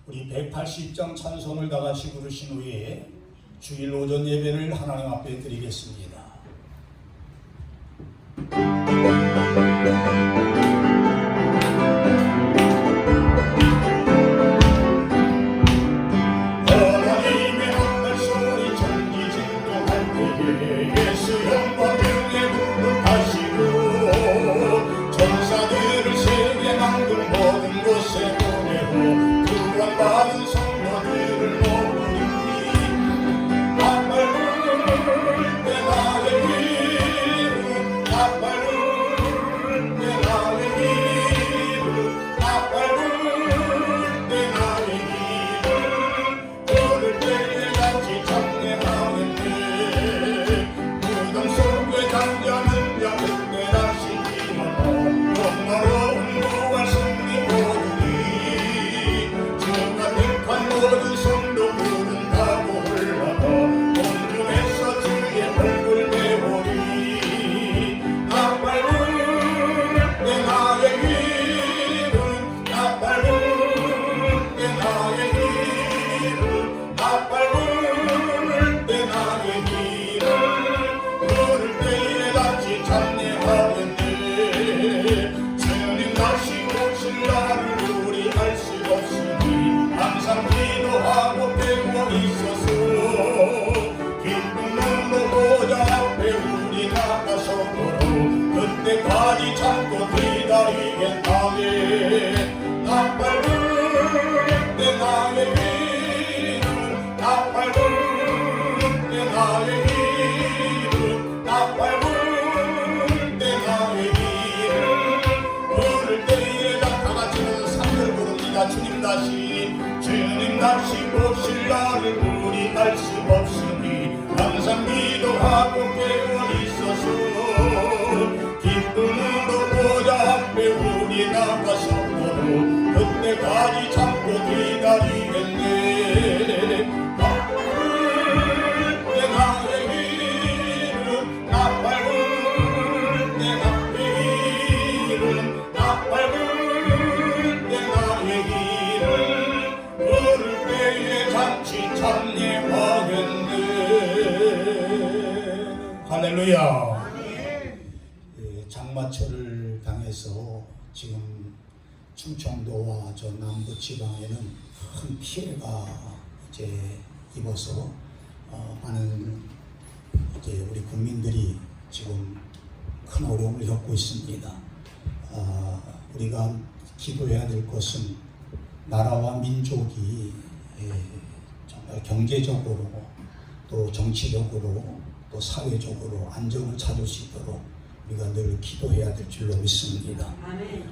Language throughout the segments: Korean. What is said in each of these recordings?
우리 180장 찬송을 다 같이 부르신 후에 주일 오전 예배를 하나님 앞에 드리겠습니다. 하나님의 한날 소리 전기진동할 때에 예수 영광의 부름 하시고 전사들을 세계 만든 모든 곳에 보내고 구원받은 성도들을 모으니 나팔 불 때 나의 길은 나팔 불 때 나의 길은 나팔 불 때 나의 길은 부를 때에 같이 찬양하겠네. 무덤 속에 잠자는 자 그때 다시 일어나 영화로운 부활 승리 모두리 주가 택한 모든 성도 부른다고 흘러가 공중에서 주의 얼굴 배우리. 나팔 불 때 나의 길은 나팔 불 때 나의 길은 나팔 불 때 나의 길은 부를 때에 같이 찬양하겠네. 주님 다시 오실 날을 우리 알 수 없으니 항상 기도하고 배워 있어서 기쁜 눈으로 보좌 앞에 우리 나가서도록 그때까지 참고 기다리겠다네. 나팔 불 때 나의 길은 나팔 불 때 나의 길은 나팔 불 때 나의 길은 부를 때에 다 같이는 산을 부릅니다. 주님 다시 오실 날을 우리 알 수 없으니 항상 기도하고 깨어 있어서 기쁨으로 보좌 앞에 우리 나가서도록 그때까지 참고 기다리겠네. 나팔 불 때 나의 길은 나팔 불 때 나의 길은 나팔 불 때 나의 길은 부를 때에 같이 찬양하겠네. 할렐루야. 장마철을 당해서 지금 충청도와 저 남부 지방에는 큰 피해가 이제 입어서 많은 이제 우리 국민들이 지금 큰 어려움을 겪고 있습니다. 우리가 기도해야 될 것은 나라와 민족이 정말 경제적으로 또 정치적으로 또 사회적으로 안정을 찾을 수 있도록 우리가 늘 기도해야 될 줄로 믿습니다.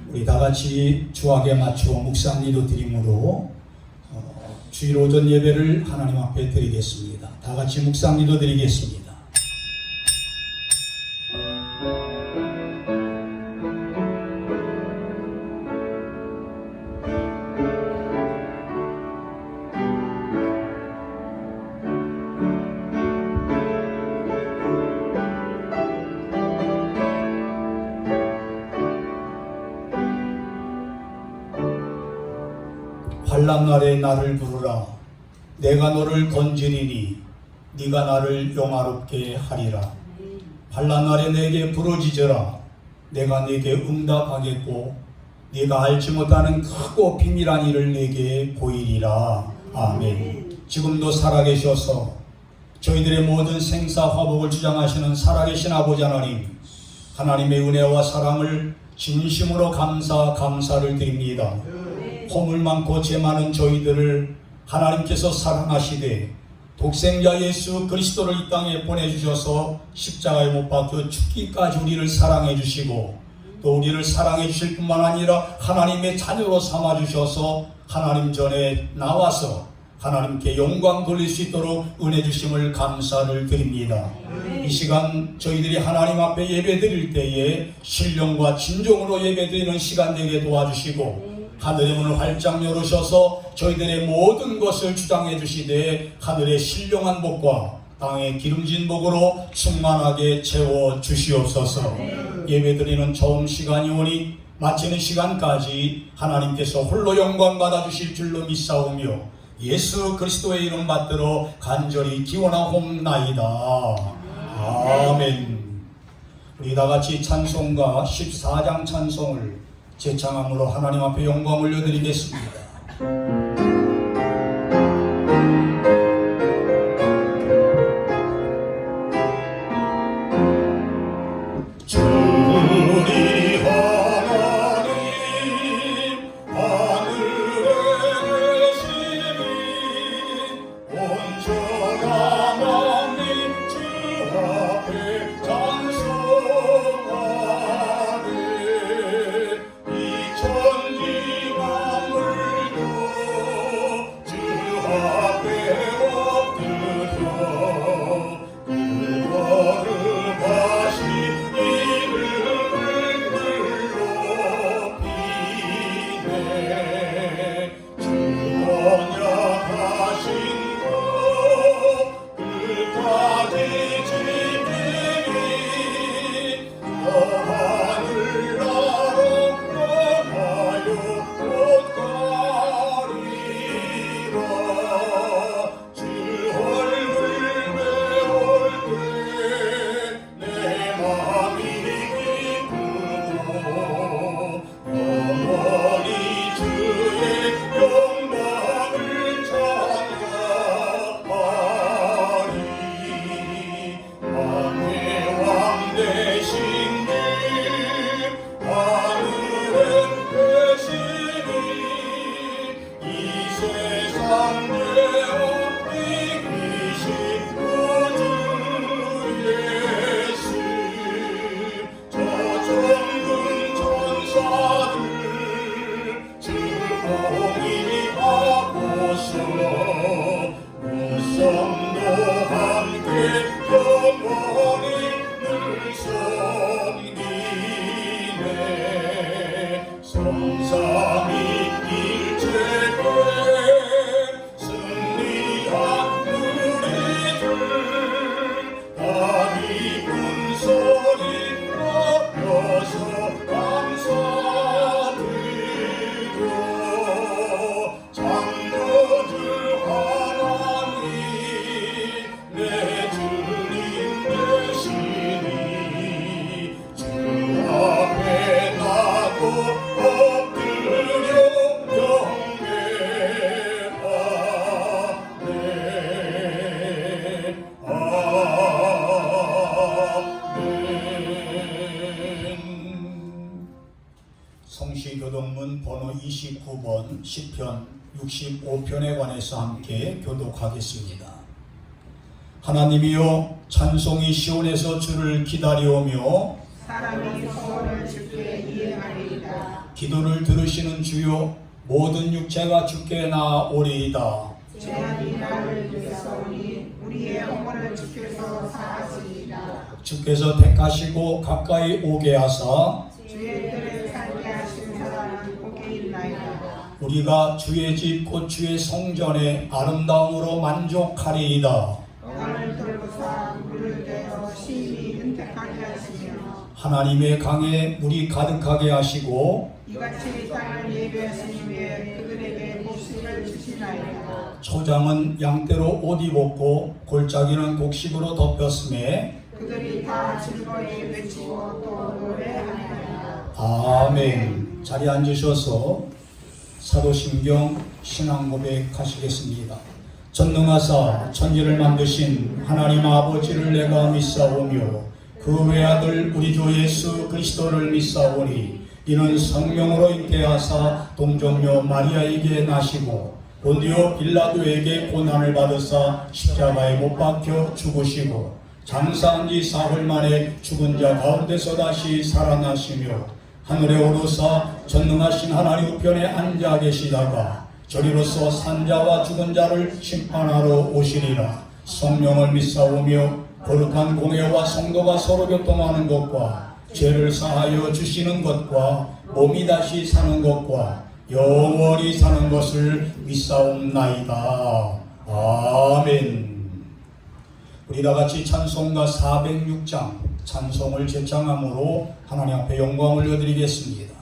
우리 다 같이 주악에 맞추어 묵상기도 드림으로 주일 오전 예배를 하나님 앞에 드리겠습니다. 다 같이 묵상기도 드리겠습니다. 환난 날에 나를 부르라. 내가 너를 건지리니 네가 나를 영화롭게 하리라. 환난 날에 내게 부르짖으라. 내가 네게 응답하겠고 네가 알지 못하는 크고 비밀한 일을 내게 보이리라. 아멘. 지금도 살아계셔서 저희들의 모든 생사화복을 주장하시는 살아계신 아버지 하나님, 하나님의 은혜와 사랑을 진심으로 감사를 드립니다. 허물 많고 죄 많은 저희들을 하나님께서 사랑하시되 독생자 예수 그리스도를 이 땅에 보내주셔서 십자가에 못 박혀 죽기까지 우리를 사랑해 주시고 또 우리를 사랑해 주실 뿐만 아니라 하나님의 자녀로 삼아주셔서 하나님 전에 나와서 하나님께 영광 돌릴 수 있도록 은혜 주심을 감사를 드립니다. 이 시간 저희들이 하나님 앞에 예배 드릴 때에 신령과 진정으로 예배 드리는 시간 되게 도와주시고 하늘의 문을 활짝 열으셔서 저희들의 모든 것을 주장해 주시되 하늘의 신령한 복과 땅의 기름진 복으로 충만하게 채워 주시옵소서. 예배드리는 처음 시간이 오니 마치는 시간까지 하나님께서 홀로 영광 받아주실 줄로 믿사오며 예수 그리스도의 이름 받들어 간절히 기원하옵나이다. 아멘. 우리 다같이 찬송가 14장 찬송을 제창함으로 하나님 앞에 영광 올려드리겠습니다. 성시교독문 번호 29번 시편 65편에 관해서 함께 교독하겠습니다. 하나님이여 찬송이 시온에서 주를 기다려오며 사람이 소원을 주께 이행하리이다. 기도를 들으시는 주여 모든 육체가 주께 나아오리이다. 죄악이 나를 위해서오니 우리의 영혼을 주께서 사하시리이다. 주께서 택하시고 가까이 오게 하사 주의 뜰에 살게 하신 사람은 복이 있나이다. 우리가 주의 집 곧 주의 성전의 아름다움으로 만족하리이다. 땅을 돌보사 물을 대어 심히 은택하게 하시며 하나님의 강에 물이 가득하게 하시고 이같이 땅을 예배하시니 위에 그들에게 곡식을 주시나이다. 초장은 양떼로 옷 입었고 골짜기는 곡식으로 덮였음에 그들이 다 즐거이 외치고 또 노래하나이다. 아멘. 자리에 앉으셔서 사도신경 신앙고백 하시겠습니다. 전능하사 천지를 만드신 하나님 아버지를 내가 믿사오며 그 외아들 우리 주 예수 그리스도를 믿사오니 이는 성령으로 잉태하사 동정녀 마리아에게 나시고 본디오 빌라도에게 고난을 받으사 십자가에 못 박혀 죽으시고 장사한 지 사흘 만에 죽은 자 가운데서 다시 살아나시며 하늘에 오르사 전능하신 하나님 우편에 앉아 계시다가 저리로서 산자와 죽은 자를 심판하러 오시리라. 성령을 믿사오며 거룩한 공회와 성도가 서로 교통하는 것과 죄를 사하여 주시는 것과 몸이 다시 사는 것과 영원히 사는 것을 믿사옵나이다. 아멘. 우리 다같이 찬송가 406장 찬송을 제창함으로 하나님 앞에 영광을 올려드리겠습니다.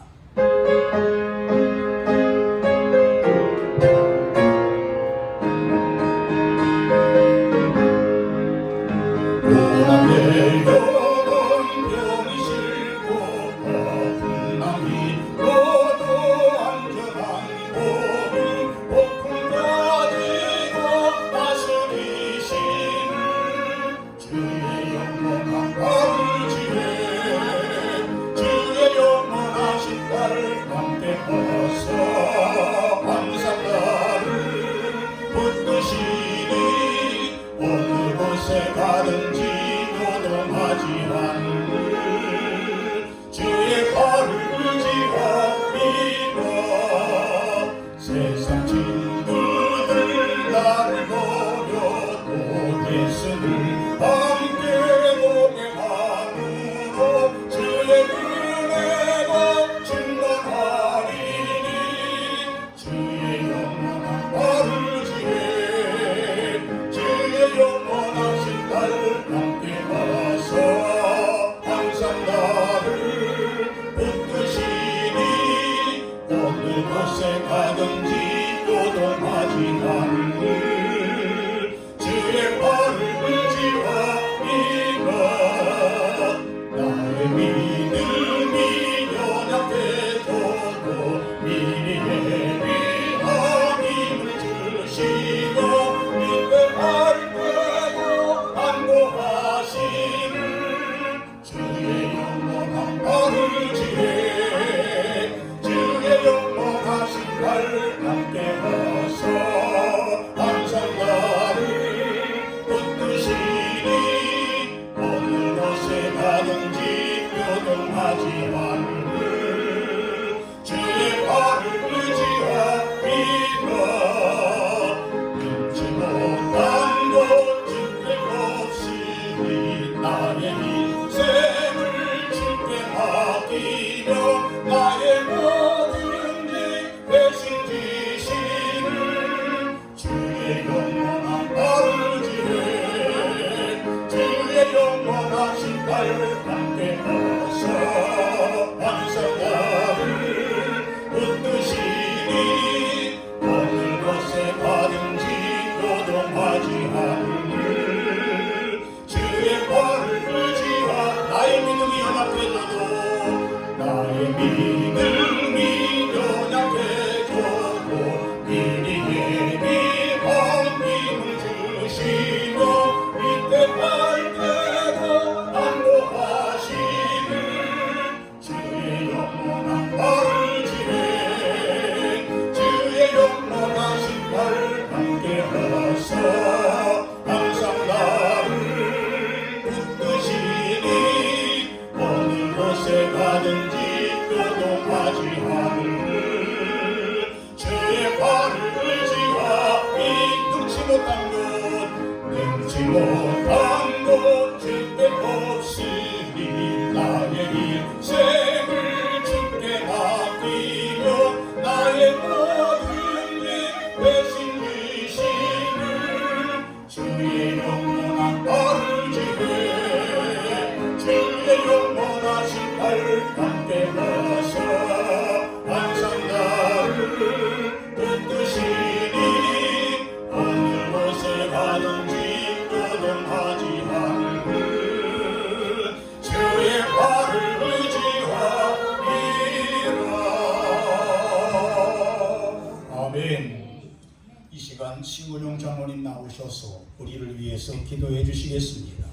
신근용 장로님 나오셔서 우리를 위해서 기도해 주시겠습니다.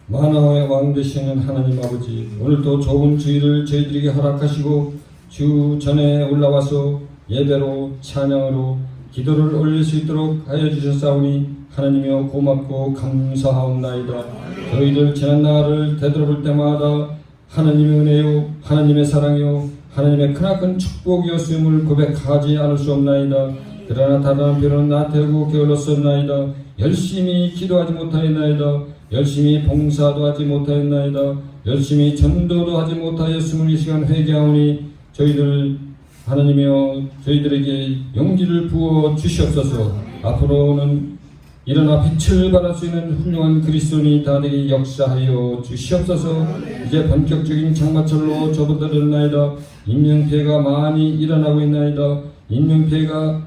만왕의 왕 되시는 하나님 아버지, 오늘도 좋은 주일을 저희들에게 허락하시고 주 전에 올라와서 예배로 찬양으로 기도를 올릴 수 있도록 하여 주셨사오니 하나님이여 고맙고 감사하옵나이다. 저희들 지난 날을 되돌아볼 때마다 하나님의 은혜요, 하나님의 사랑이요, 하나님의 크나큰 축복이었음을 고백하지 않을 수 없나이다. 그러나 다른 별은 나태하고 게을렀었나이다. 열심히 기도하지 못하였나이다. 열심히 봉사도 하지 못하였나이다. 열심히 전도도 하지 못하였음을 이 시간 회개하오니 저희들 하나님이여 저희들에게 용기를 부어 주시옵소서. 앞으로는 일어나 빛을 발할 수 있는 훌륭한 그리스도인이 다 되게 역사하여 주시옵소서. 이제 본격적인 장마철로 접어들었나이다. 인명피해가 많이 일어나고 있나이다. 인명피해가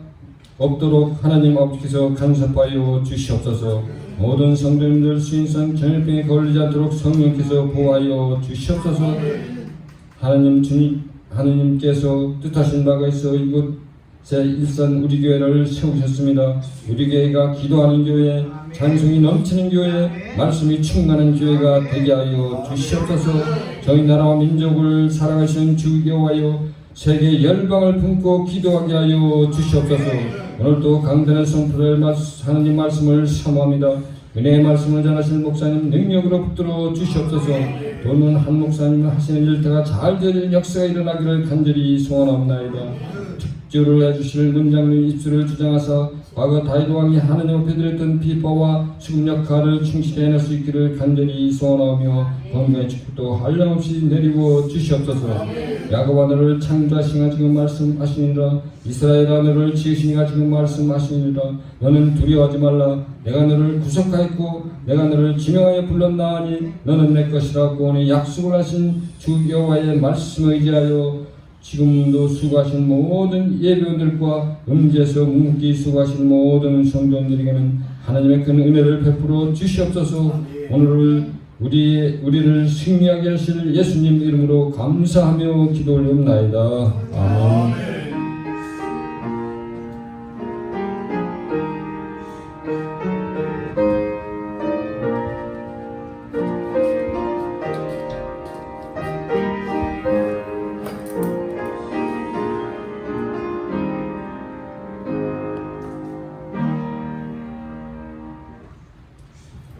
없도록 하나님 아버지께서 간섭하여 주시옵소서. 모든 성도님들 수인성 전염병에 걸리지 않도록 성령께서 보호하여 주시옵소서. 하나님께서 뜻하신 바가 있어 이곳에 일산 우리 교회를 세우셨습니다. 우리 교회가 기도하는 교회, 찬송이 넘치는 교회, 말씀이 충만한 교회가 되게 하여 주시옵소서. 저희 나라와 민족을 사랑하시는 주 여호와여 세계 열방을 품고 기도하게 하여 주시옵소서. 오늘도 강단의 선포를 하나님 말씀을 사모합니다. 은혜의 말씀을 전하실 목사님 능력으로 붙들어 주시옵소서. 또는 한 목사님 하시는 일터가 잘 되는 역사가 일어나기를 간절히 소원합나이다. 특조를 해주실 문장님 입술을 주장하사 과거 다윗 왕이 하나님 앞에 드렸던 비법과 수금 역할을 충실히 해낼 수 있기를 간절히 소원하며 건강의 축복도 한량없이 내리고 주시옵소서. 야곱 하늘을 창조하시니가 지금 말씀하시니라. 이스라엘 하늘을 지으시니가 지금 말씀하시니라. 너는 두려워하지 말라. 내가 너를 구속하였고 내가 너를 지명하여 불렀나니 너는 내 것이라고 오늘 약속을 하신 주 여호와의 말씀을 의지하여 지금도 수고하신 모든 예배원들과 음지에서 묵묵히 수고하신 모든 성도님들에게는 하나님의 큰 은혜를 베풀어 주시옵소서. 오늘을 우리를 승리하게 하실 예수님 이름으로 감사하며 기도 올리옵나이다. 아멘.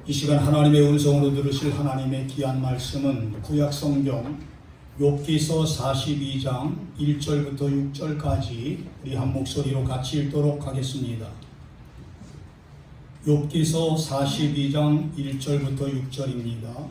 이 시간 하나님의 음성으로 들으실 하나님의 귀한 말씀은 구약성경 욥기서 42장 1절부터 6절까지 우리 한 목소리로 같이 읽도록 하겠습니다. 욥기서 42장 1절부터 6절입니다.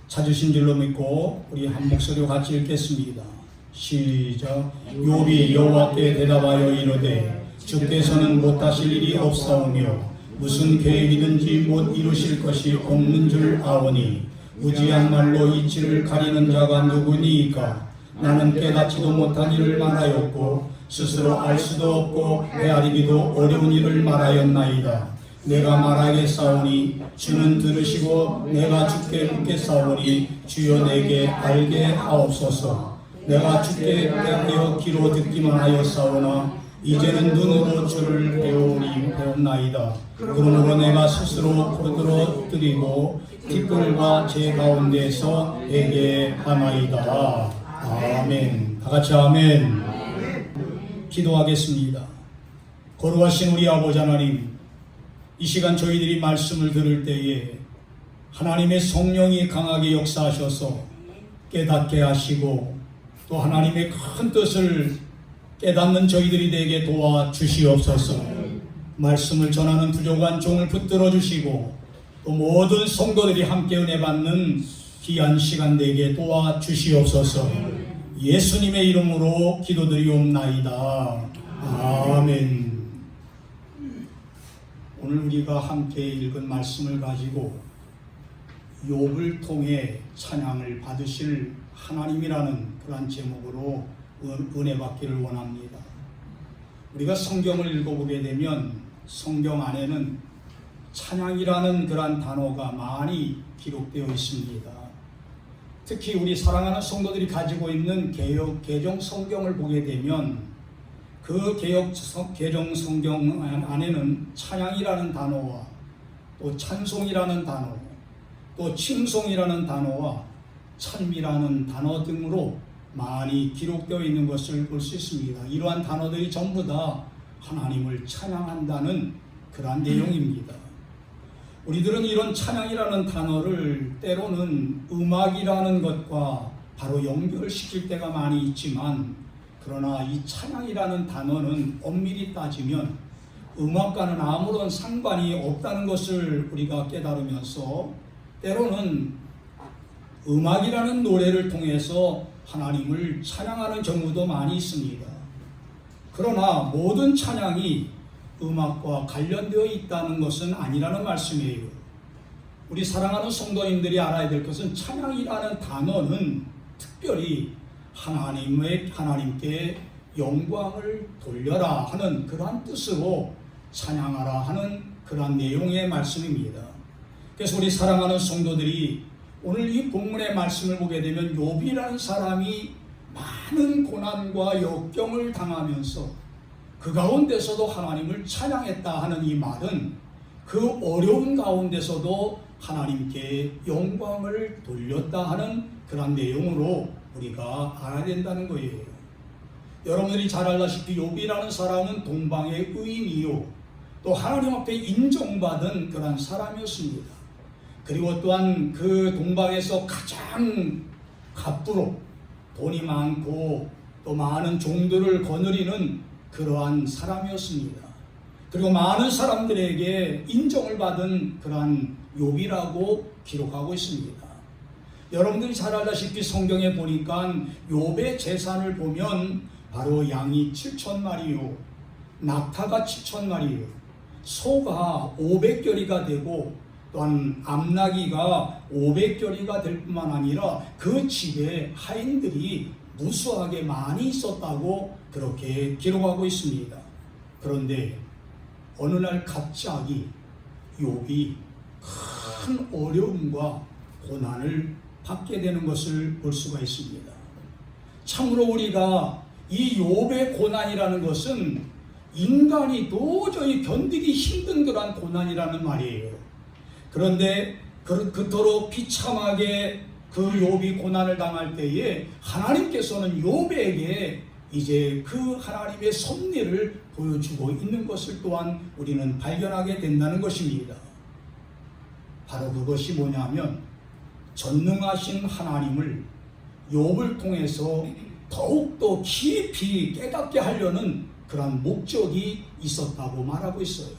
찾으신 줄로 믿고 우리 한 목소리로 같이 읽겠습니다. 시작. 욥이 여호와께 대답하여 이르되 주께서는 못하실 일이 없사오며 무슨 계획이든지 못 이루실 것이 없는 줄 아오니 무지한 말로 이치를 가리는 자가 누구니이까. 나는 깨닫지도 못한 일을 말하였고 스스로 알 수도 없고 헤아리기도 어려운 일을 말하였나이다. 내가 말하겠사오니 주는 들으시고 내가 주께 묻겠사오니 주여 내게 알게 하옵소서. 내가 주께 대하여 귀로 듣기만 하였사오나 이제는 눈으로 주를 배웠나이다. 그러므로 내가 스스로 거들어드리고 티끌과 제 가운데서 회개하나이다. 아멘. 다같이 아멘. 기도하겠습니다. 거룩하신 우리 아버지 하나님, 이 시간 저희들이 말씀을 들을 때에 하나님의 성령이 강하게 역사하셔서 깨닫게 하시고 또 하나님의 큰 뜻을 깨닫는 저희들이 되게 도와주시옵소서. 말씀을 전하는 부족한 종을 붙들어 주시고 또 모든 성도들이 함께 은혜 받는 귀한 시간 되게 도와주시옵소서. 예수님의 이름으로 기도드리옵나이다. 아멘. 오늘 우리가 함께 읽은 말씀을 가지고 욥을 통해 찬양을 받으실 하나님이라는 그런 제목으로 은혜 받기를 원합니다. 우리가 성경을 읽어보게 되면 성경 안에는 찬양이라는 그런 단어가 많이 기록되어 있습니다. 특히 우리 사랑하는 성도들이 가지고 있는 개정 성경을 보게 되면 그 개정 성경 안에는 찬양이라는 단어와 또 찬송이라는 단어, 또 칭송이라는 단어와 찬미라는 단어 등으로 많이 기록되어 있는 것을 볼 수 있습니다. 이러한 단어들이 전부 다 하나님을 찬양한다는 그러한 내용입니다. 우리들은 이런 찬양이라는 단어를 때로는 음악이라는 것과 바로 연결시킬 때가 많이 있지만, 그러나 이 찬양이라는 단어는 엄밀히 따지면 음악과는 아무런 상관이 없다는 것을 우리가 깨달으면서 때로는 음악이라는 노래를 통해서 하나님을 찬양하는 경우도 많이 있습니다. 그러나 모든 찬양이 음악과 관련되어 있다는 것은 아니라는 말씀이에요. 우리 사랑하는 성도님들이 알아야 될 것은 찬양이라는 단어는 특별히 하나님께 영광을 돌려라 하는 그러한 뜻으로 찬양하라 하는 그러한 내용의 말씀입니다. 그래서 우리 사랑하는 성도들이 오늘 이 본문의 말씀을 보게 되면 욥이라는 사람이 많은 고난과 역경을 당하면서 그 가운데서도 하나님을 찬양했다 하는 이 말은 그 어려운 가운데서도 하나님께 영광을 돌렸다 하는 그런 내용으로 우리가 알아야 된다는 거예요. 여러분들이 잘 알다시피 욥이라는 사람은 동방의 의인이요 또 하나님 앞에 인정받은 그런 사람이었습니다. 그리고 또한 그 동방에서 가장 갑부로 돈이 많고 또 많은 종들을 거느리는 그러한 사람이었습니다. 그리고 많은 사람들에게 인정을 받은 그러한 욥이라고 기록하고 있습니다. 여러분들이 잘 알다시피 성경에 보니까 욥의 재산을 보면 바로 양이 7,000마리요, 낙타가 7,000마리요, 소가 500결이가 되고 또한 암나귀가 500결이가 될 뿐만 아니라 그 집에 하인들이 무수하게 많이 있었다고 그렇게 기록하고 있습니다. 그런데 어느 날 갑자기 욥이 큰 어려움과 고난을 받게 되는 것을 볼 수가 있습니다. 참으로 우리가 이 욥의 고난이라는 것은 인간이 도저히 견디기 힘든 그러한 고난이라는 말이에요. 그런데 그토록 비참하게 그 욥이 고난을 당할 때에 하나님께서는 욥에게 이제 그 하나님의 섭리를 보여주고 있는 것을 또한 우리는 발견하게 된다는 것입니다. 바로 그것이 뭐냐면 전능하신 하나님을 욥을 통해서 더욱더 깊이 깨닫게 하려는 그런 목적이 있었다고 말하고 있어요.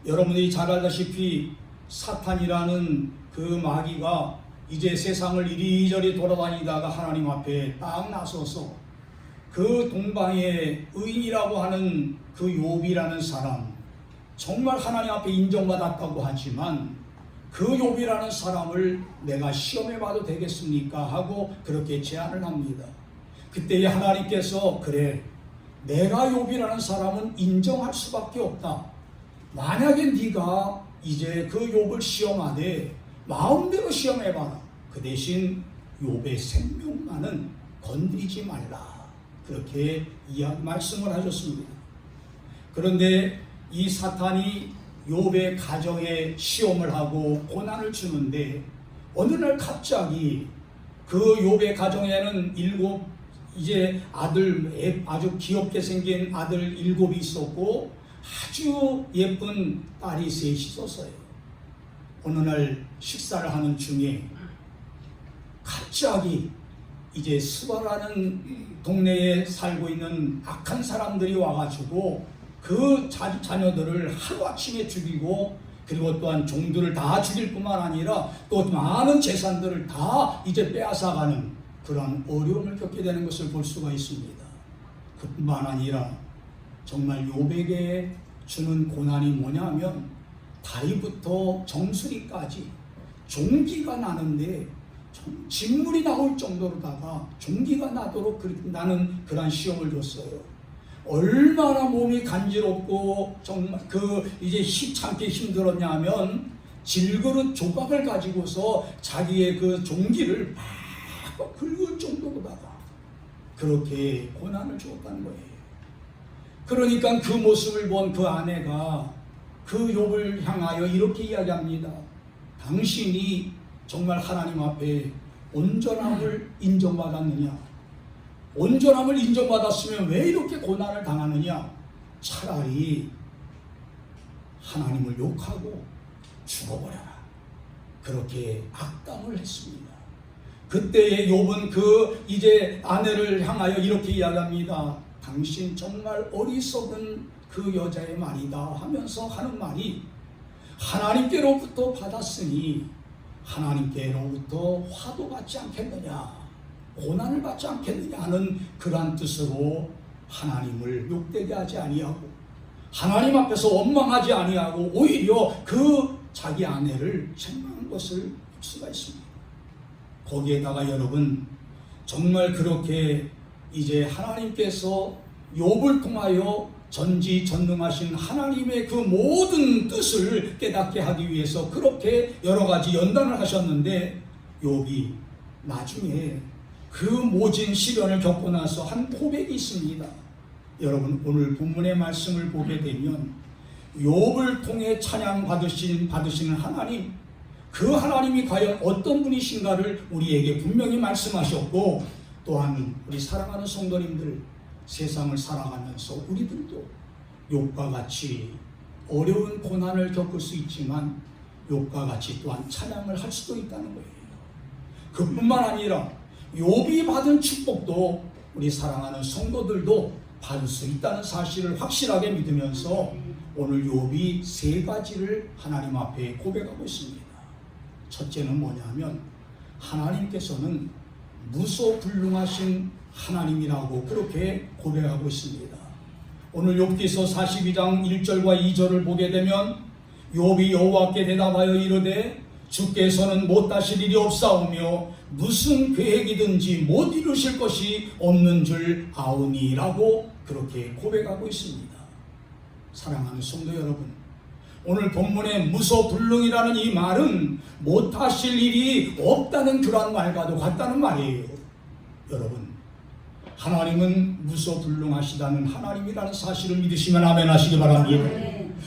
여러분들이 잘 알다시피 사탄이라는 그 마귀가 이제 세상을 이리저리 돌아다니다가 하나님 앞에 딱 나서서 그 동방의 의인이라고 하는 그 욥이라는 사람, 정말 하나님 앞에 인정받았다고 하지만 그 욥이라는 사람을 내가 시험해봐도 되겠습니까? 하고 그렇게 제안을 합니다. 그때에 하나님께서 그래, 내가 욥이라는 사람은 인정할 수밖에 없다. 만약에 네가 이제 그 욥을 시험하되 마음대로 시험해봐라. 그 대신 욥의 생명만은 건드리지 말라. 그렇게 말씀을 하셨습니다. 그런데 이 사탄이 욥의 가정에 시험을 하고 고난을 주는데 어느 날 갑자기 그 욥의 가정에는 이제 아주 귀엽게 생긴 아들 7이 있었고 아주 예쁜 딸이 3이 있었어요. 어느 날 식사를 하는 중에 갑자기 이제 스바라는 동네에 살고 있는 악한 사람들이 와가지고 그 자녀들을 하루아침에 죽이고 그리고 또한 종들을 다 죽일 뿐만 아니라 또 많은 재산들을 다 이제 빼앗아가는 그런 어려움을 겪게 되는 것을 볼 수가 있습니다. 그뿐만 아니라 정말 욥에게 주는 고난이 뭐냐면 다리부터 정수리까지 종기가 나는데 진물이 나올 정도로다가 종기가 나도록 나는 그런 시험을 줬어요. 얼마나 몸이 간지럽고 정말 이제 참기 힘들었냐면 질그릇 조각을 가지고서 자기의 그 종기를 혀가 굵을 정도로다가 그렇게 고난을 주었다는 거예요. 그러니까 그 모습을 본 그 아내가 그 욥을 향하여 이렇게 이야기합니다. 당신이 정말 하나님 앞에 온전함을 인정받았느냐? 온전함을 인정받았으면 왜 이렇게 고난을 당하느냐? 차라리 하나님을 욕하고 죽어버려라. 그렇게 악담을 했습니다. 그때의 욥은 이제 아내를 향하여 이렇게 이야기합니다. 당신 정말 어리석은 그 여자의 말이다 하면서 하는 말이 하나님께로부터 받았으니 하나님께로부터 화도 받지 않겠느냐, 고난을 받지 않겠느냐 하는 그러한 뜻으로 하나님을 욕되게 하지 아니하고 하나님 앞에서 원망하지 아니하고 오히려 그 자기 아내를 책망한 것을 볼 수가 있습니다. 거기에다가 여러분 정말 그렇게 이제 하나님께서 욥을 통하여 전지전능하신 하나님의 그 모든 뜻을 깨닫게 하기 위해서 그렇게 여러 가지 연단을 하셨는데 욥이 나중에 그 모진 시련을 겪고 나서 한 고백이 있습니다. 여러분 오늘 본문의 말씀을 보게 되면 욥을 통해 찬양 받으시는 하나님, 그 하나님이 과연 어떤 분이신가를 우리에게 분명히 말씀하셨고, 또한 우리 사랑하는 성도님들, 세상을 살아가면서 우리들도 욥과 같이 어려운 고난을 겪을 수 있지만 욥과 같이 또한 찬양을 할 수도 있다는 거예요. 그뿐만 아니라 욥이 받은 축복도 우리 사랑하는 성도들도 받을 수 있다는 사실을 확실하게 믿으면서 오늘 욥이 세 가지를 하나님 앞에 고백하고 있습니다. 첫째는 뭐냐면 하나님께서는 무소불능하신 하나님이라고 그렇게 고백하고 있습니다. 오늘 욥기서 42장 1절과 2절을 보게 되면 욥이 여호와께 대답하여 이르되 주께서는 못하실 일이 없사오며 무슨 계획이든지 못 이루실 것이 없는 줄 아오니라고 그렇게 고백하고 있습니다. 사랑하는 성도 여러분, 오늘 본문의 무소불능이라는 이 말은 못하실 일이 없다는 그러한 말과도 같다는 말이에요. 여러분, 하나님은 무소불능하시다는 하나님이라는 사실을 믿으시면 아멘 하시기 바랍니다.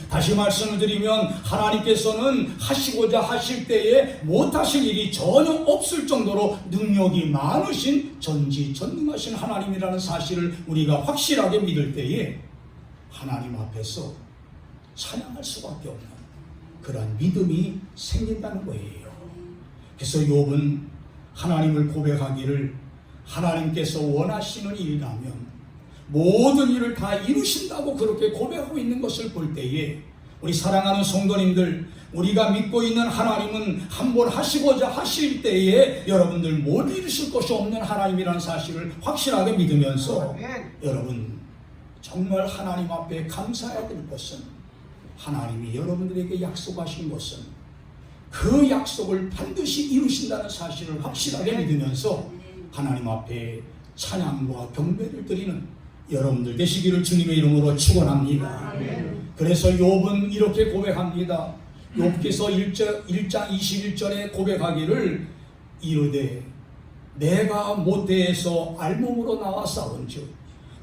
다시 말씀을 드리면 하나님께서는 하시고자 하실 때에 못하실 일이 전혀 없을 정도로 능력이 많으신 전지전능하신 하나님이라는 사실을 우리가 확실하게 믿을 때에 하나님 앞에서 찬양할 수밖에 없는 그런 믿음이 생긴다는 거예요. 그래서 욥은 하나님을 고백하기를 하나님께서 원하시는 일이라면 모든 일을 다 이루신다고 그렇게 고백하고 있는 것을 볼 때에 우리 사랑하는 성도님들, 우리가 믿고 있는 하나님은 한번 하시고자 하실 때에 여러분들 못 이루실 것이 없는 하나님이라는 사실을 확실하게 믿으면서 여러분 정말 하나님 앞에 감사해야 될 것은 하나님이 여러분들에게 약속하신 것은 그 약속을 반드시 이루신다는 사실을 확실하게 믿으면서 하나님 앞에 찬양과 경배를 드리는 여러분들 되시기를 주님의 이름으로 축원합니다. 그래서 욥은 이렇게 고백합니다. 욥기서 1장 21절에 고백하기를 이르되 내가 모태에서 알몸으로 나와 싸운즉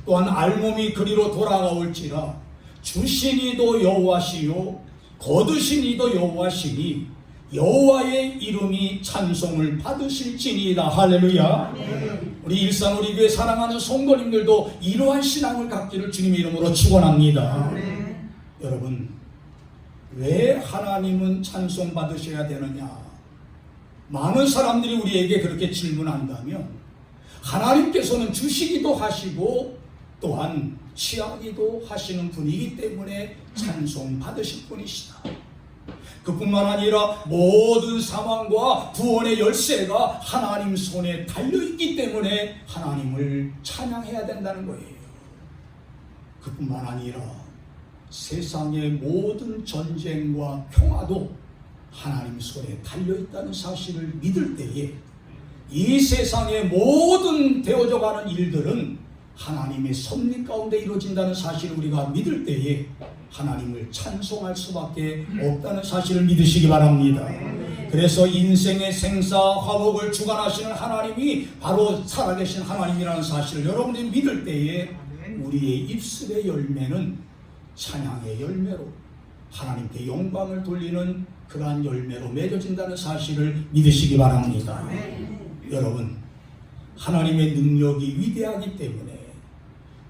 또한 알몸이 그리로 돌아가올지라 주시니도 여호와시요 거두시니도 여호와시니 여호와의 이름이 찬송을 받으실지니이다. 할렐루야. 우리 일산 우리 교회 사랑하는 성도님들도 이러한 신앙을 갖기를 주님의 이름으로 축원합니다. 여러분, 왜 하나님은 찬송 받으셔야 되느냐? 많은 사람들이 우리에게 그렇게 질문한다면 하나님께서는 주시기도 하시고 또한 취하기도 하시는 분이기 때문에 찬송 받으실 분이시다. 그뿐만 아니라 모든 사망과 구원의 열쇠가 하나님 손에 달려있기 때문에 하나님을 찬양해야 된다는 거예요. 그뿐만 아니라 세상의 모든 전쟁과 평화도 하나님 손에 달려있다는 사실을 믿을 때에 이 세상의 모든 되어져가는 일들은 하나님의 섭리 가운데 이루어진다는 사실을 우리가 믿을 때에 하나님을 찬송할 수밖에 없다는 사실을 믿으시기 바랍니다. 그래서 인생의 생사 화복을 주관하시는 하나님이 바로 살아계신 하나님이라는 사실을 여러분들이 믿을 때에 우리의 입술의 열매는 찬양의 열매로 하나님께 영광을 돌리는 그러한 열매로 맺어진다는 사실을 믿으시기 바랍니다. 여러분, 하나님의 능력이 위대하기 때문에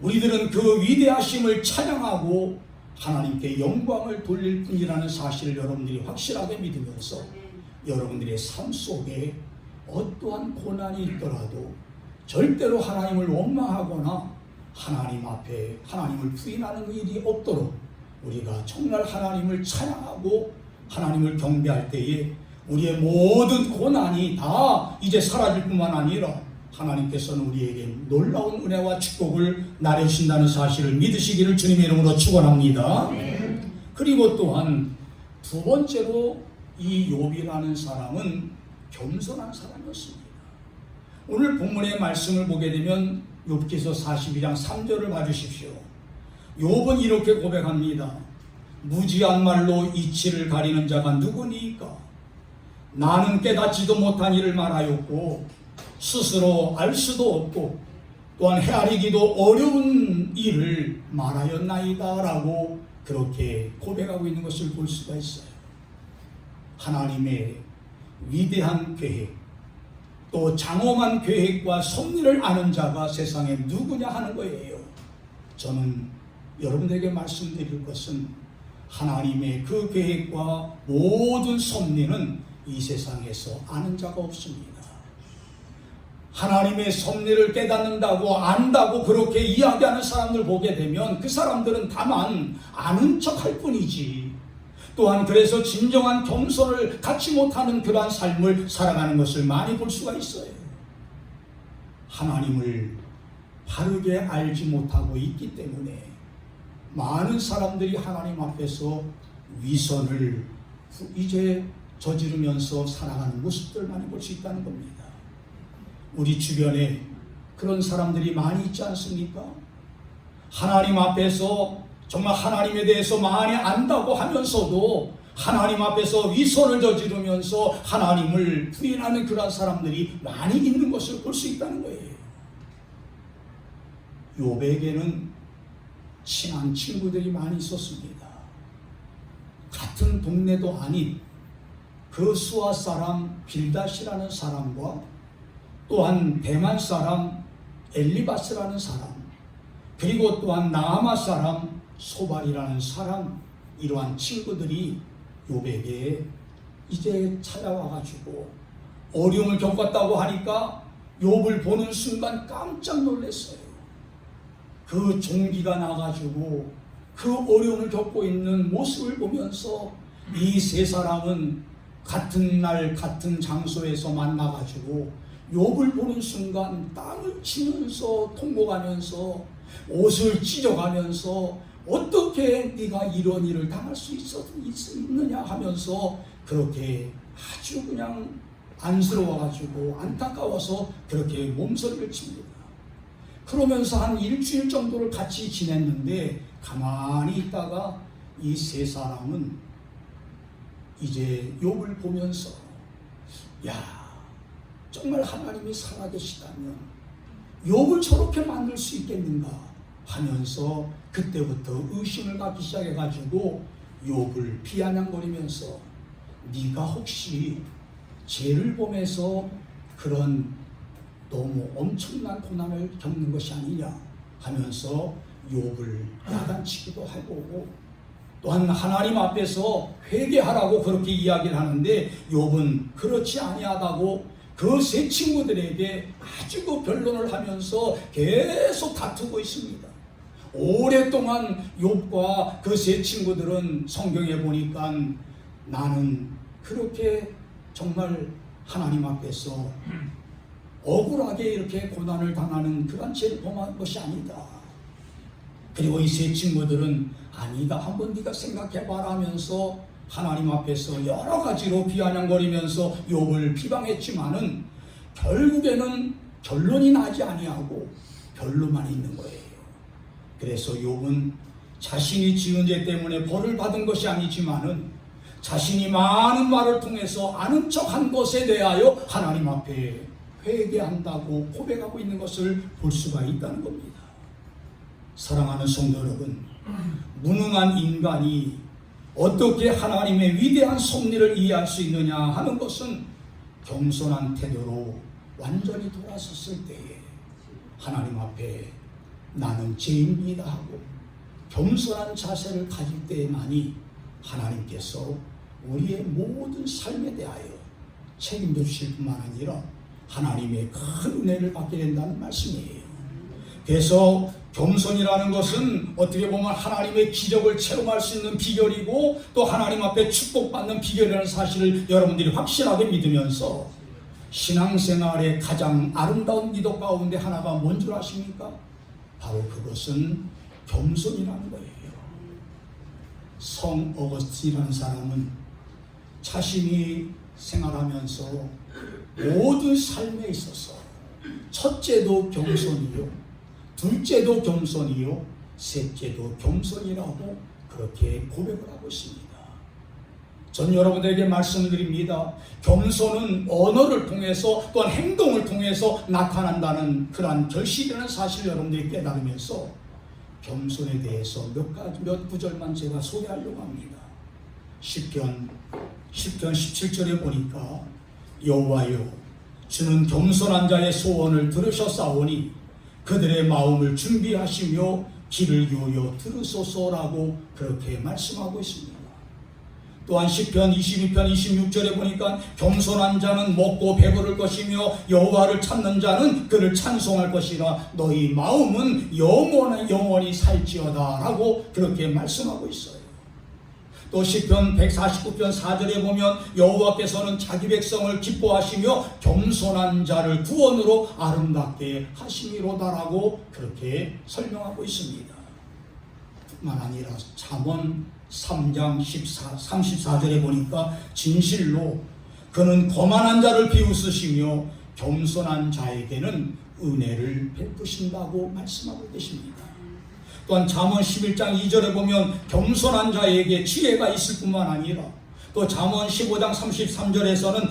우리들은 그 위대하심을 찬양하고 하나님께 영광을 돌릴 뿐이라는 사실을 여러분들이 확실하게 믿으면서 여러분들의 삶 속에 어떠한 고난이 있더라도 절대로 하나님을 원망하거나 하나님 앞에 하나님을 부인하는 일이 없도록 우리가 정말 하나님을 찬양하고 하나님을 경배할 때에 우리의 모든 고난이 다 이제 사라질 뿐만 아니라 하나님께서는 우리에게 놀라운 은혜와 축복을 나려주신다는 사실을 믿으시기를 주님의 이름으로 축원합니다. 그리고 또한 두 번째로 이 욥이라는 사람은 겸손한 사람이었습니다. 오늘 본문의 말씀을 보게 되면 욥기서 42장 3절을 봐주십시오. 욥은 이렇게 고백합니다. 무지한 말로 이치를 가리는 자가 누구니까? 나는 깨닫지도 못한 일을 말하였고 스스로 알 수도 없고 또한 헤아리기도 어려운 일을 말하였나이다 라고 그렇게 고백하고 있는 것을 볼 수가 있어요. 하나님의 위대한 계획, 또 장엄한 계획과 섭리를 아는 자가 세상에 누구냐 하는 거예요. 저는 여러분들에게 말씀드릴 것은 하나님의 그 계획과 모든 섭리는 이 세상에서 아는 자가 없습니다. 하나님의 섭리를 깨닫는다고 안다고 그렇게 이야기하는 사람들 보게 되면 그 사람들은 다만 아는 척할 뿐이지, 또한 그래서 진정한 겸손을 갖지 못하는 그러한 삶을 살아가는 것을 많이 볼 수가 있어요. 하나님을 바르게 알지 못하고 있기 때문에 많은 사람들이 하나님 앞에서 위선을 이제 저지르면서 살아가는 모습들 많이 볼 수 있다는 겁니다. 우리 주변에 그런 사람들이 많이 있지 않습니까? 하나님 앞에서 정말 하나님에 대해서 많이 안다고 하면서도 하나님 앞에서 위선을 저지르면서 하나님을 부인하는 그런 사람들이 많이 있는 것을 볼 수 있다는 거예요. 욥에게는 친한 친구들이 많이 있었습니다. 같은 동네도 아닌 그 수아 사람 빌닷이라는 사람과 또한 대만 사람 엘리바스라는 사람, 그리고 또한 나아마 사람 소발이라는 사람, 이러한 친구들이 욥에게 이제 찾아와가지고 어려움을 겪었다고 하니까 욥을 보는 순간 깜짝 놀랐어요. 그 종기가 나가지고 그 어려움을 겪고 있는 모습을 보면서 이 세 사람은 같은 날 같은 장소에서 만나가지고 욥을 보는 순간 땅을 치면서 통곡하면서 옷을 찢어가면서 어떻게 네가 이런 일을 당할 수 있느냐 하면서 그렇게 아주 그냥 안쓰러워가지고 안타까워서 그렇게 몸서리를 칩니다. 그러면서 한 일주일 정도를 같이 지냈는데 가만히 있다가 이 세 사람은 이제 욥을 보면서 야, 정말 하나님이 살아계시다면 욥을 저렇게 만들 수 있겠는가 하면서 그때부터 의심을 갖기 시작해가지고 욥을 비아냥거리면서 네가 혹시 죄를 범해서 그런 너무 엄청난 고난을 겪는 것이 아니냐 하면서 욥을 야단치기도 하고 또한 하나님 앞에서 회개하라고 그렇게 이야기를 하는데 욥은 그렇지 아니하다고 그 세 친구들에게 아주 그 변론을 하면서 계속 다투고 있습니다. 오랫동안 욥과 그 세 친구들은 성경에 보니까 나는 그렇게 정말 하나님 앞에서 억울하게 이렇게 고난을 당하는 그런 죄를 범한 것이 아니다. 그리고 이 세 친구들은 아니다, 한번 네가 생각해봐라 하면서 하나님 앞에서 여러 가지로 비아냥거리면서 욥을 비방했지만은 결국에는 결론이 나지 아니하고 결론만 있는 거예요. 그래서 욥은 자신이 지은 죄 때문에 벌을 받은 것이 아니지만은 자신이 많은 말을 통해서 아는 척한 것에 대하여 하나님 앞에 회개한다고 고백하고 있는 것을 볼 수가 있다는 겁니다. 사랑하는 성도 여러분, 무능한 인간이 어떻게 하나님의 위대한 섭리를 이해할 수 있느냐 하는 것은 겸손한 태도로 완전히 돌아섰을 때에 하나님 앞에 나는 죄인이다 하고 겸손한 자세를 가질 때만이 하나님께서 우리의 모든 삶에 대하여 책임져 주실 뿐만 아니라 하나님의 큰 은혜를 받게 된다는 말씀이에요. 그래서 겸손이라는 것은 어떻게 보면 하나님의 기적을 체험할 수 있는 비결이고 또 하나님 앞에 축복받는 비결이라는 사실을 여러분들이 확실하게 믿으면서 신앙생활의 가장 아름다운 기도 가운데 하나가 뭔 줄 아십니까? 바로 그것은 겸손이라는 거예요. 성 어거스틴이라는 사람은 자신이 생활하면서 모든 삶에 있어서 첫째도 겸손이요, 둘째도 겸손이요, 셋째도 겸손이라고 그렇게 고백을 하고 있습니다. 전 여러분들에게 말씀을 드립니다. 겸손은 언어를 통해서 또한 행동을 통해서 나타난다는 그러한 결실이라는 사실을 여러분들이 깨달으면서 겸손에 대해서 몇 구절만 제가 소개하려고 합니다. 시편 17절에 보니까 여호와여 주는 겸손한 자의 소원을 들으셨사오니 그들의 마음을 준비하시며 귀를 기울여 들으소서라고 그렇게 말씀하고 있습니다. 또한 시편 22편 26절에 보니까 겸손한 자는 먹고 배부를 것이며 여호와를 찾는 자는 그를 찬송할 것이라 너희 마음은 영원히 살지어다 라고 그렇게 말씀하고 있어요. 또 시편 149편 4절에 보면 여호와께서는 자기 백성을 기뻐하시며 겸손한 자를 구원으로 아름답게 하심이로다라고 그렇게 설명하고 있습니다. 뿐만 아니라 잠언 3장 34절에 보니까 진실로 그는 거만한 자를 비웃으시며 겸손한 자에게는 은혜를 베푸신다고 말씀하고 계십니다. 또한 잠언 11장 2절에 보면 겸손한 자에게 지혜가 있을 뿐만 아니라 또 잠언 15장 33절에서는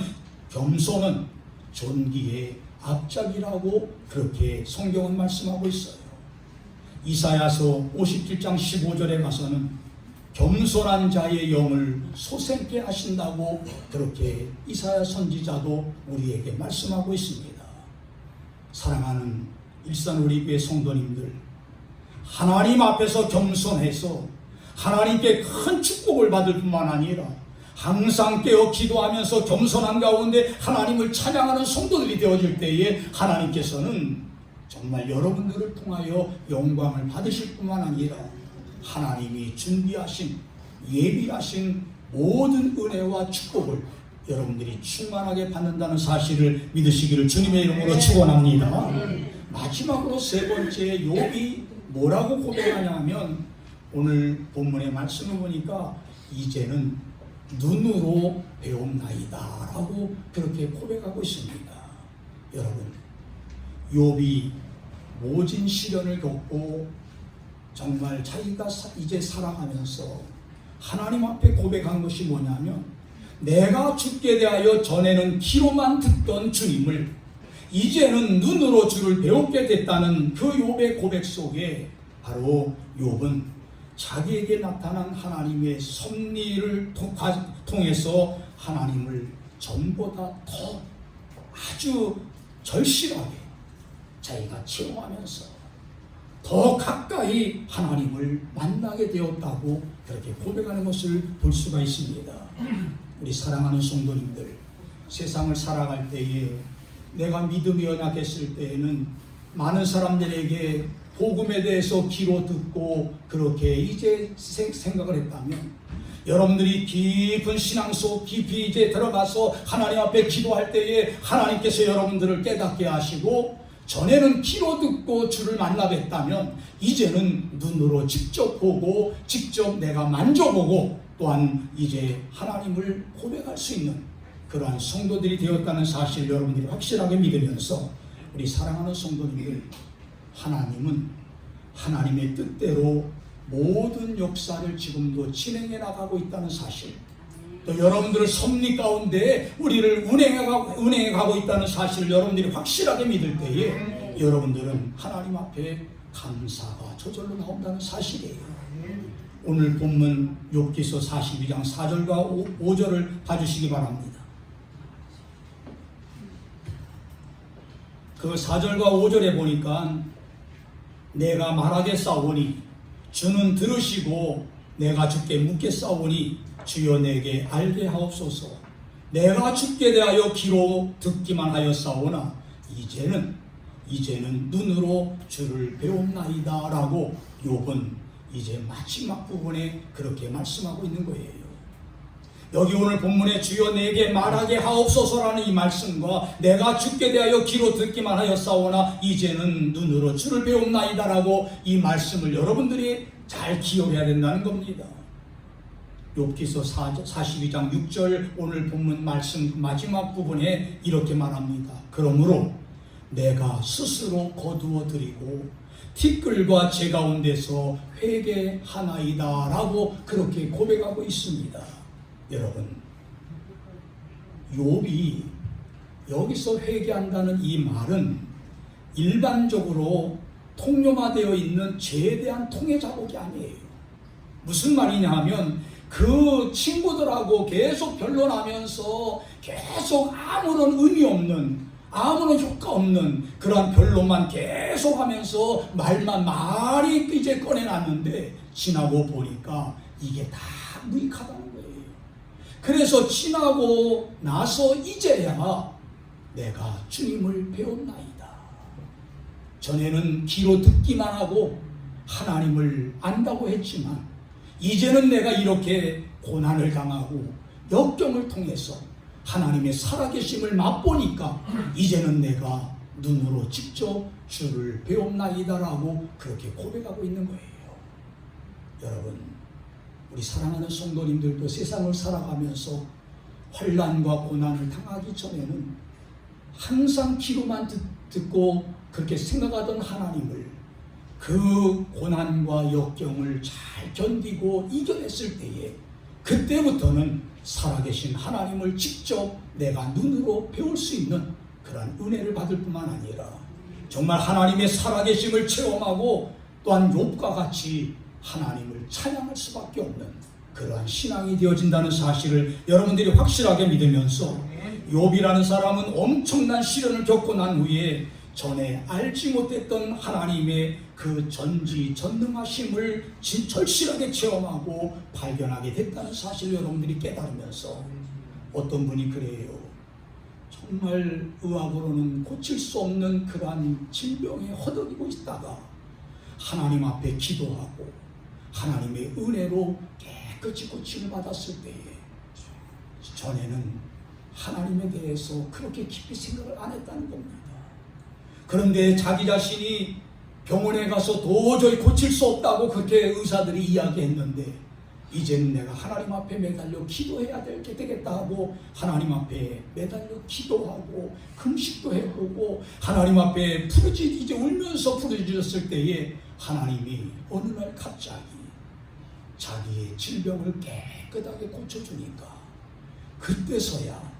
겸손은 존귀의 앞잡이라고 그렇게 성경은 말씀하고 있어요. 이사야서 57장 15절에 가서는 겸손한 자의 영을 솟샘게 하신다고 그렇게 이사야 선지자도 우리에게 말씀하고 있습니다. 사랑하는 일산우리교회 성도님들, 하나님 앞에서 겸손해서 하나님께 큰 축복을 받을 뿐만 아니라 항상 깨어 기도하면서 겸손한 가운데 하나님을 찬양하는 성도들이 되어질 때에 하나님께서는 정말 여러분들을 통하여 영광을 받으실 뿐만 아니라 하나님이 준비하신 예비하신 모든 은혜와 축복을 여러분들이 충만하게 받는다는 사실을 믿으시기를 주님의 이름으로 축원합니다. 마지막으로 세 번째 욥이 뭐라고 고백하냐 하면 오늘 본문의 말씀을 보니까 이제는 눈으로 배움나이다 라고 그렇게 고백하고 있습니다. 여러분, 욥이 모진 시련을 겪고 정말 자기가 이제 살아가면서 하나님 앞에 고백한 것이 뭐냐면 내가 주께 대하여 전에는 귀로만 듣던 주님을 이제는 눈으로 주를 배우게 됐다는 그 욥의 고백 속에 바로 욥은 자기에게 나타난 하나님의 섭리를 통해서 하나님을 전보다 더 아주 절실하게 자기가 체험하면서 더 가까이 하나님을 만나게 되었다고 그렇게 고백하는 것을 볼 수가 있습니다. 우리 사랑하는 성도님들, 세상을 살아갈 때에 내가 믿음이 연약했을 때에는 많은 사람들에게 복음에 대해서 귀로 듣고 그렇게 이제 생각을 했다면 여러분들이 깊은 신앙 속 깊이 이제 들어가서 하나님 앞에 기도할 때에 하나님께서 여러분들을 깨닫게 하시고 전에는 귀로 듣고 주를 만나 뵀다면 이제는 눈으로 직접 보고 직접 내가 만져보고 또한 이제 하나님을 고백할 수 있는 그러한 성도들이 되었다는 사실 여러분들이 확실하게 믿으면서 우리 사랑하는 성도님들, 하나님은 하나님의 뜻대로 모든 역사를 지금도 진행해 나가고 있다는 사실, 또 여러분들의 섭리 가운데 우리를 운행해 가고 있다는 사실을 여러분들이 확실하게 믿을 때에 여러분들은 하나님 앞에 감사가 저절로 나온다는 사실이에요. 오늘 본문 욥기서 42장 4절과 5절을 봐주시기 바랍니다. 그 4절과 5절에 보니까 내가 말하겠사오니 주는 들으시고 내가 주께 묻겠사오니 주여 내게 알게 하옵소서. 내가 주께 대하여 귀로 듣기만 하였사오나 이제는 눈으로 주를 배웠나이다 라고 욥은 이제 마지막 부분에 그렇게 말씀하고 있는 거예요. 여기 오늘 본문에 주여 내게 말하게 하옵소서라는 이 말씀과 내가 주께 대하여 귀로 듣기만 하였사오나 이제는 눈으로 주를 배웠나이다 라고 이 말씀을 여러분들이 잘 기억해야 된다는 겁니다. 욥기서 42장 6절 오늘 본문 말씀 마지막 부분에 이렇게 말합니다. 그러므로 내가 스스로 거두어 드리고 티끌과 제 가운데서 회개하나이다 라고 그렇게 고백하고 있습니다. 여러분, 욥이 여기서 회개한다는 이 말은 일반적으로 통념화되어 있는 죄에 대한 통해 자복이 아니에요. 무슨 말이냐 하면 그 친구들하고 계속 변론하면서 계속 아무런 의미 없는, 아무런 효과 없는 그러한 변론만 계속하면서 말이 이제 꺼내놨는데 지나고 보니까 이게 다 무익하다는 거예요. 그래서 지나고 나서 이제야 내가 주님을 배웠나이다. 전에는 귀로 듣기만 하고 하나님을 안다고 했지만 이제는 내가 이렇게 고난을 당하고 역경을 통해서 하나님의 살아계심을 맛보니까 이제는 내가 눈으로 직접 주를 배웠나이다라고 그렇게 고백하고 있는 거예요. 여러분, 우리 사랑하는 성도님들도 세상을 살아가면서 환난과 고난을 당하기 전에는 항상 귀로만 듣고 그렇게 생각하던 하나님을 그 고난과 역경을 잘 견디고 이겨냈을 때에 그때부터는 살아계신 하나님을 직접 내가 눈으로 배울 수 있는 그런 은혜를 받을 뿐만 아니라 정말 하나님의 살아계심을 체험하고 또한 욥과 같이 하나님을 찬양할 수밖에 없는 그러한 신앙이 되어진다는 사실을 여러분들이 확실하게 믿으면서 욥이라는 사람은 엄청난 시련을 겪고 난 후에 전에 알지 못했던 하나님의 그 전지전능하심을 절실하게 체험하고 발견하게 됐다는 사실을 여러분들이 깨달으면서 어떤 분이 그래요. 정말 의학으로는 고칠 수 없는 그러한 질병에 허덕이고 있다가 하나님 앞에 기도하고 하나님의 은혜로 깨끗이 고침을 받았을 때에 전에는 하나님에 대해서 그렇게 깊이 생각을 안 했다는 겁니다. 그런데 자기 자신이 병원에 가서 도저히 고칠 수 없다고 그렇게 의사들이 이야기했는데 이제는 내가 하나님 앞에 매달려 기도해야 되겠다 하고 하나님 앞에 매달려 기도하고 금식도 해보고 하나님 앞에 이제 울면서 부르짖었을 때에 하나님이 어느 날 갑자기 자기의 질병을 깨끗하게 고쳐주니까 그때서야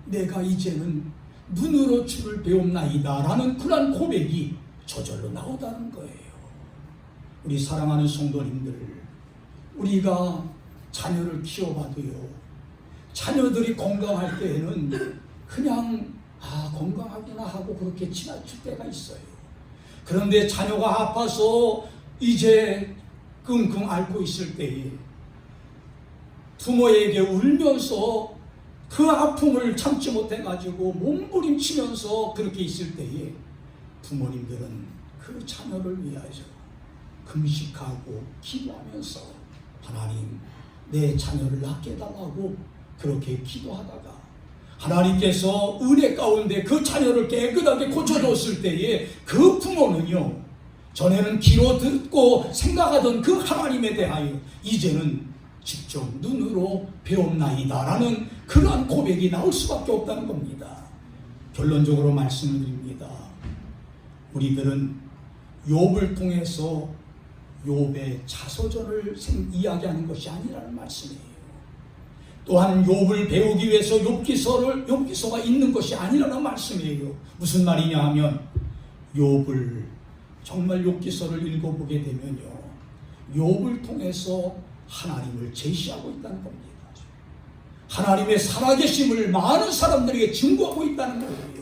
내가 이제는 눈으로 주를 배웠나이다 라는 그런 고백이 저절로 나오다는 거예요. 우리 사랑하는 성도님들, 우리가 자녀를 키워봐도요, 자녀들이 건강할 때에는 그냥 건강하구나 하고 그렇게 지나칠 때가 있어요. 그런데 자녀가 아파서 이제 끙끙 앓고 있을 때에 부모에게 울면서 그 아픔을 참지 못해가지고 몸부림치면서 그렇게 있을 때에 부모님들은 그 자녀를 위하여 금식하고 기도하면서 하나님 내 자녀를 낳게 해달라고 그렇게 기도하다가 하나님께서 은혜 가운데 그 자녀를 깨끗하게 고쳐줬을 때에 그 부모는요, 전에는 귀로 듣고 생각하던 그 하나님에 대하여 이제는 직접 눈으로 배웠나이다 라는 그러한 고백이 나올 수밖에 없다는 겁니다. 결론적으로 말씀을 드립니다. 우리들은 욥을 통해서 욥의 자서전을 이야기하는 것이 아니라는 말씀이에요. 또한 욥을 배우기 위해서 욥기서가 있는 것이 아니라는 말씀이에요. 무슨 말이냐 하면 욥을 정말 욥기서를 읽어보게 되면요, 욥을 통해서 하나님을 제시하고 있다는 겁니다. 하나님의 살아계심을 많은 사람들에게 증거하고 있다는 거예요.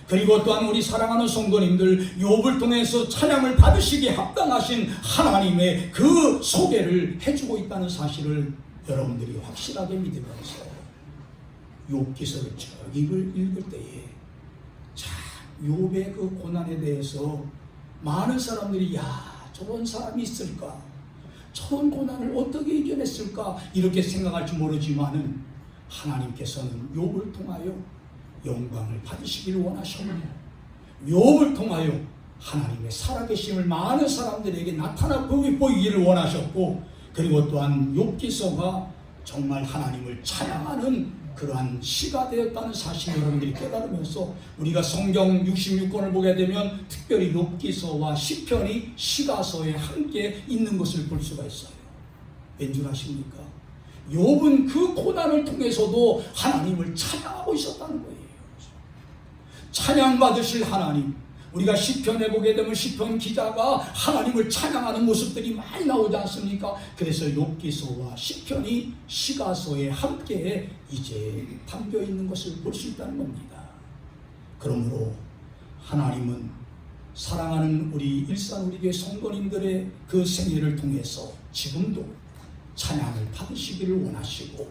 그리고 또한 우리 사랑하는 성도님들, 욥을 통해서 찬양을 받으시기에 합당하신 하나님의 그 소개를 해주고 있다는 사실을 여러분들이 확실하게 믿으면서 욥기서를 쭉 읽을 때에 자, 욥의 그 고난에 대해서 많은 사람들이 저런 사람이 있을까? 저런 고난을 어떻게 이겨냈을까? 이렇게 생각할지 모르지만은 하나님께서는 욥을 통하여 영광을 받으시기를 원하셨고, 욥을 통하여 하나님의 살아계심을 많은 사람들에게 나타나 보이기를 원하셨고, 그리고 또한 욥기서가 정말 하나님을 찬양하는 그러한 시가 되었다는 사실 여러분들이 깨달으면서 우리가 성경 66권을 보게 되면 특별히 욥기서와 시편이 시가서에 함께 있는 것을 볼 수가 있어요. 왠 줄 아십니까? 욥은 그 고난을 통해서도 하나님을 찬양하고 있었다는 거예요. 찬양받으실 하나님, 우리가 시편에 보게 되면 시편 기자가 하나님을 찬양하는 모습들이 많이 나오지 않습니까? 그래서 욥기서와 시편이 시가서에 함께 이제 담겨 있는 것을 볼 수 있다는 겁니다. 그러므로 하나님은 사랑하는 우리 일산 우리 교회 성도님들의 그 생애를 통해서 지금도 찬양을 받으시기를 원하시고,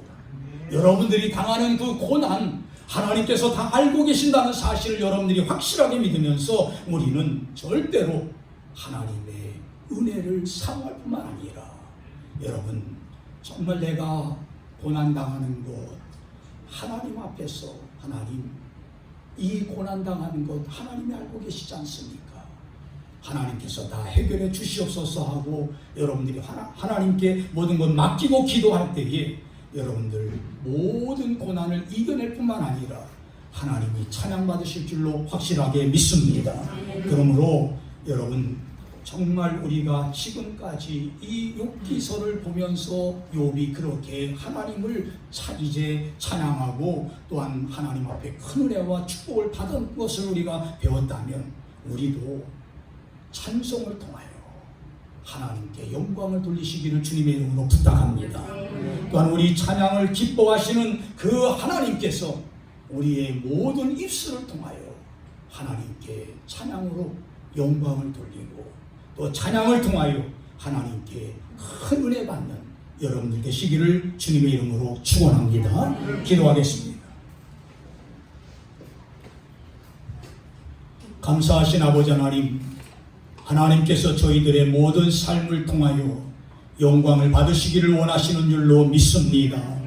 여러분들이 당하는 그 고난 하나님께서 다 알고 계신다는 사실을 여러분들이 확실하게 믿으면서 우리는 절대로 하나님의 은혜를 사모할 뿐만 아니라, 여러분 정말 내가 고난당하는 것 하나님 앞에서, 하나님 이 고난당하는 것 하나님이 알고 계시지 않습니까? 하나님께서 다 해결해 주시옵소서 하고 여러분들이 하나님께 모든 것 맡기고 기도할 때에 여러분들 모든 고난을 이겨낼 뿐만 아니라 하나님이 찬양받으실 줄로 확실하게 믿습니다. 그러므로 여러분 정말 우리가 지금까지 이 욥기서를 보면서 욥이 그렇게 하나님을 이제 찬양하고 또한 하나님 앞에 큰 은혜와 축복을 받은 것을 우리가 배웠다면, 우리도 찬송을 통하여 하나님께 영광을 돌리시기를 주님의 이름으로 부탁합니다. 또한 우리 찬양을 기뻐하시는 그 하나님께서 우리의 모든 입술을 통하여 하나님께 찬양으로 영광을 돌리고, 또 찬양을 통하여 하나님께 큰 은혜 받는 여러분들 되시기를 주님의 이름으로 축원합니다. 기도하겠습니다. 감사하신 아버지 하나님, 하나님께서 저희들의 모든 삶을 통하여 영광을 받으시기를 원하시는 줄로 믿습니다.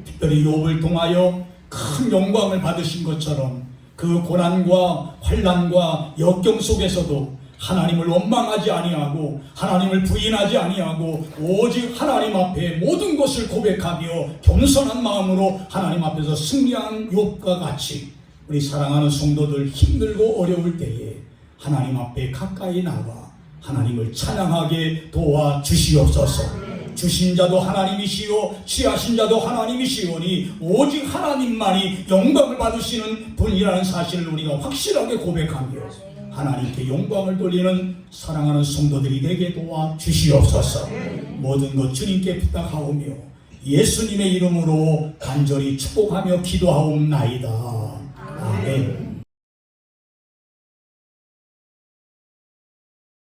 특별히 욥을 통하여 큰 영광을 받으신 것처럼 그 고난과 환난과 역경 속에서도 하나님을 원망하지 아니하고 하나님을 부인하지 아니하고 오직 하나님 앞에 모든 것을 고백하며 겸손한 마음으로 하나님 앞에서 승리한 욥과 같이 우리 사랑하는 성도들 힘들고 어려울 때에 하나님 앞에 가까이 나와 하나님을 찬양하게 도와주시옵소서. 주신 자도 하나님이시요 취하신 자도 하나님이시오니 오직 하나님만이 영광을 받으시는 분이라는 사실을 우리가 확실하게 고백하며 하나님께 영광을 돌리는 사랑하는 성도들이 되게 도와주시옵소서. 모든 것 주님께 부탁하오며 예수님의 이름으로 간절히 축복하며 기도하옵나이다.